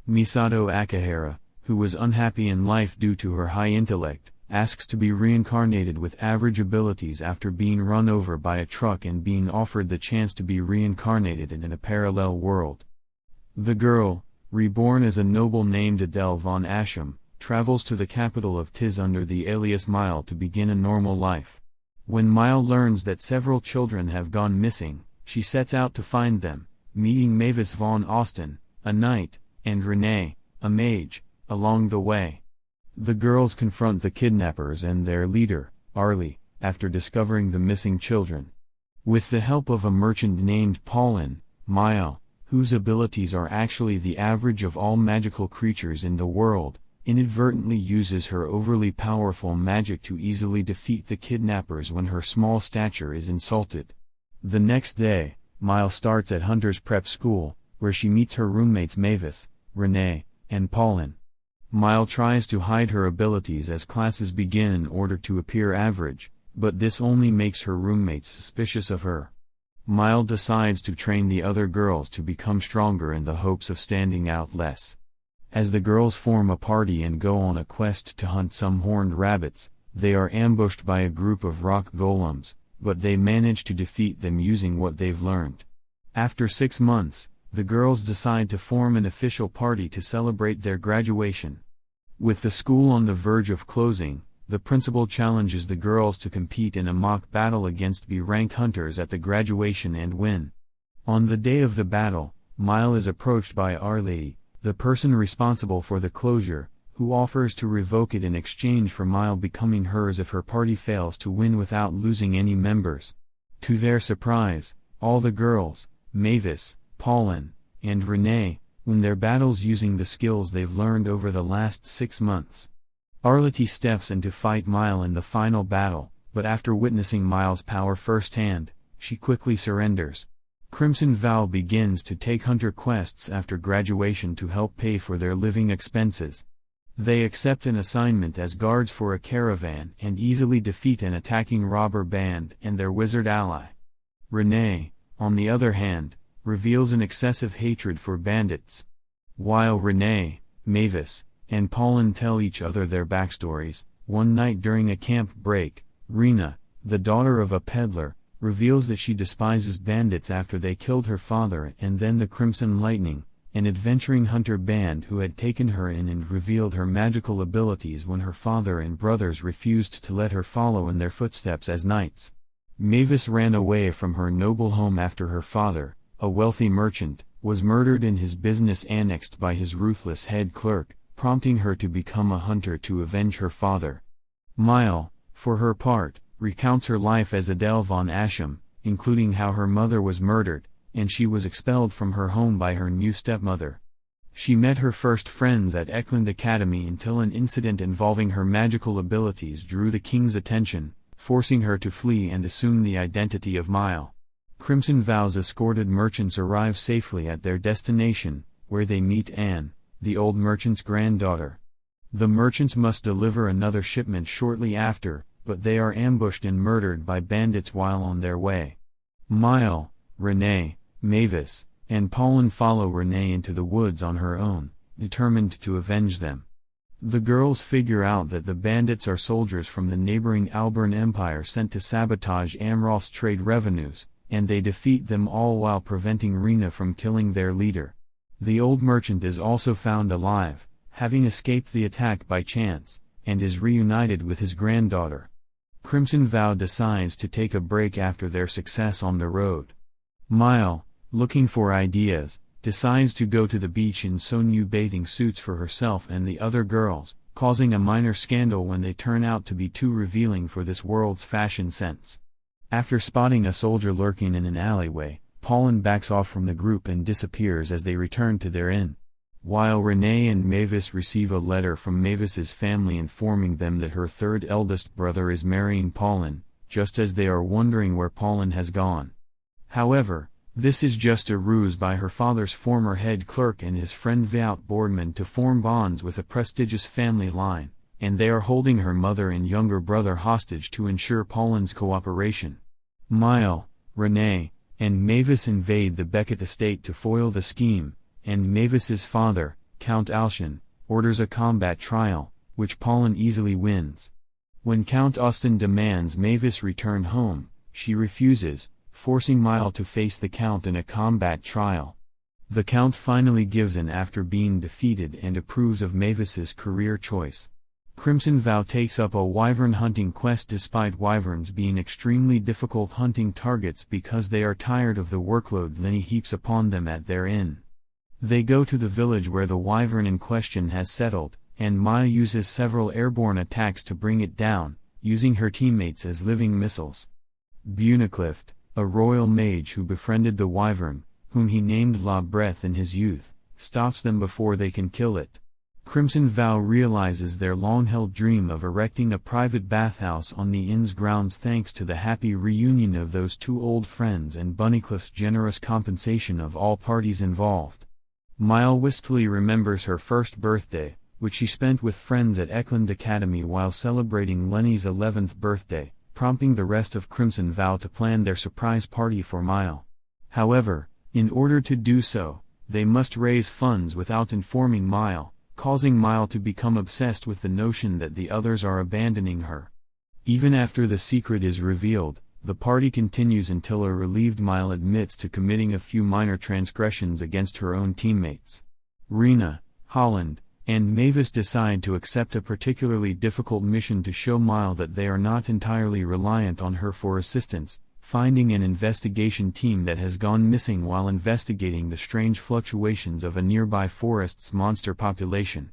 Misato Akihara, who was unhappy in life due to her high intellect, asks to be reincarnated with average abilities after being run over by a truck and being offered the chance to be reincarnated in a parallel world. The girl, reborn as a noble named Adele von Asham, travels to the capital of Tiz under the alias Mile to begin a normal life. When Mile learns that several children have gone missing, she sets out to find them, meeting Mavis von Austin, a knight, and Renee, a mage, along the way. The girls confront the kidnappers and their leader, Arlie, after discovering the missing children. With the help of a merchant named Paulin, Mile, whose abilities are actually the average of all magical creatures in the world, inadvertently uses her overly powerful magic to easily defeat the kidnappers when her small stature is insulted. The next day, Mile starts at Hunter's Prep School, where she meets her roommates Mavis, Renee, and Paulin. Mile tries to hide her abilities as classes begin in order to appear average, but this only makes her roommates suspicious of her. Mile decides to train the other girls to become stronger in the hopes of standing out less. As the girls form a party and go on a quest to hunt some horned rabbits, they are ambushed by a group of rock golems, but they manage to defeat them using what they've learned. After 6 months, the girls decide to form an official party to celebrate their graduation. With the school on the verge of closing, the principal challenges the girls to compete in a mock battle against B-rank hunters at the graduation and win. On the day of the battle, Mile is approached by Arlie, the person responsible for the closure, who offers to revoke it in exchange for Mile becoming hers if her party fails to win without losing any members. To their surprise, all the girls, Mavis, Paulin, and Renee, win their battles using the skills they've learned over the last 6 months. Arlie steps in to fight Mile in the final battle, but after witnessing Mile's power firsthand, she quickly surrenders. Crimson Vow begins to take hunter quests after graduation to help pay for their living expenses. They accept an assignment as guards for a caravan and easily defeat an attacking robber band and their wizard ally. Renee, on the other hand, reveals an excessive hatred for bandits. While Renee, Mavis, and Paulin tell each other their backstories, one night during a camp break, Rena, the daughter of a peddler, reveals that she despises bandits after they killed her father and then the Crimson Lightning, an adventuring hunter band who had taken her in and revealed her magical abilities when her father and brothers refused to let her follow in their footsteps as knights. Mavis ran away from her noble home after her father, a wealthy merchant, was murdered in his business annexed by his ruthless head clerk, prompting her to become a hunter to avenge her father. Mile, for her part, recounts her life as Adele von Asham, including how her mother was murdered, and she was expelled from her home by her new stepmother. She met her first friends at Eklund Academy until an incident involving her magical abilities drew the king's attention, forcing her to flee and assume the identity of Mile. Crimson Vow's escorted merchants arrive safely at their destination, where they meet Anne, the old merchant's granddaughter. The merchants must deliver another shipment shortly after, but they are ambushed and murdered by bandits while on their way. Mile, Renee, Mavis, and Paulin follow Renee into the woods on her own, determined to avenge them. The girls figure out that the bandits are soldiers from the neighboring Alburn Empire sent to sabotage Amroth's trade revenues, and they defeat them all while preventing Rena from killing their leader. The old merchant is also found alive, having escaped the attack by chance, and is reunited with his granddaughter. Crimson Vow decides to take a break after their success on the road. Mile, looking for ideas, decides to go to the beach in sewn new bathing suits for herself and the other girls, causing a minor scandal when they turn out to be too revealing for this world's fashion sense. After spotting a soldier lurking in an alleyway, Paulin backs off from the group and disappears as they return to their inn. While Renee and Mavis receive a letter from Mavis's family informing them that her third eldest brother is marrying Paulin, just as they are wondering where Paulin has gone. However, this is just a ruse by her father's former head clerk and his friend Wout Boardman to form bonds with a prestigious family line, and they are holding her mother and younger brother hostage to ensure Paulin's cooperation. Mile, Renee, and Mavis invade the Beckett estate to foil the scheme, and Mavis's father, Count Alshin, orders a combat trial, which Paulin easily wins. When Count Austin demands Mavis return home, she refuses, forcing Mile to face the Count in a combat trial. The Count finally gives in after being defeated and approves of Mavis's career choice. Crimson Vow takes up a wyvern hunting quest despite wyverns being extremely difficult hunting targets because they are tired of the workload Lenny heaps upon them at their inn. They go to the village where the wyvern in question has settled, and Maya uses several airborne attacks to bring it down, using her teammates as living missiles. Bunaclift, a royal mage who befriended the wyvern, whom he named La Breath in his youth, stops them before they can kill it. Crimson Vow realizes their long-held dream of erecting a private bathhouse on the inn's grounds thanks to the happy reunion of those two old friends and Bunnycliff's generous compensation of all parties involved. Mile wistfully remembers her first birthday, which she spent with friends at Eklund Academy while celebrating Lenny's 11th birthday, prompting the rest of Crimson Vow to plan their surprise party for Mile. However, in order to do so, they must raise funds without informing Mile, causing Mile to become obsessed with the notion that the others are abandoning her. Even after the secret is revealed, the party continues until a relieved Mile admits to committing a few minor transgressions against her own teammates. Rena, Holland, and Mavis decide to accept a particularly difficult mission to show Mile that they are not entirely reliant on her for assistance, finding an investigation team that has gone missing while investigating the strange fluctuations of a nearby forest's monster population.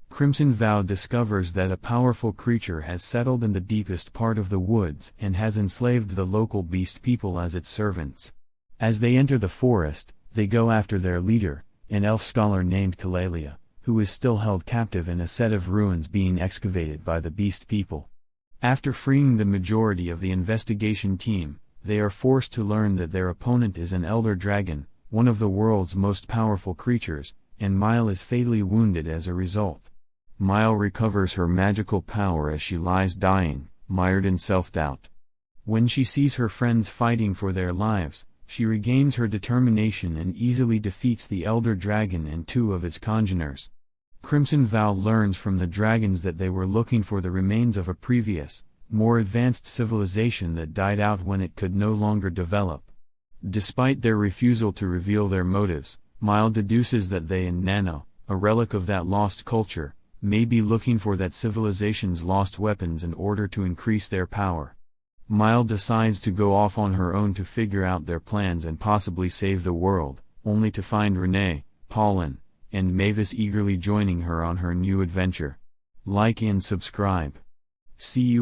Crimson Vow discovers that a powerful creature has settled in the deepest part of the woods and has enslaved the local beast people as its servants. As they enter the forest, they go after their leader, an elf scholar named Kalalia, who is still held captive in a set of ruins being excavated by the beast people. After freeing the majority of the investigation team, they are forced to learn that their opponent is an elder dragon, one of the world's most powerful creatures, and Mile is fatally wounded as a result. Mile recovers her magical power as she lies dying, mired in self-doubt. When she sees her friends fighting for their lives, she regains her determination and easily defeats the elder dragon and two of its congeners. Crimson Vow learns from the dragons that they were looking for the remains of a previous, more advanced civilization that died out when it could no longer develop. Despite their refusal to reveal their motives, Mile deduces that they and Nano, a relic of that lost culture, may be looking for that civilization's lost weapons in order to increase their power. Mile decides to go off on her own to figure out their plans and possibly save the world, only to find Renee, Paulin, and Mavis eagerly joining her on her new adventure. Like and subscribe. See you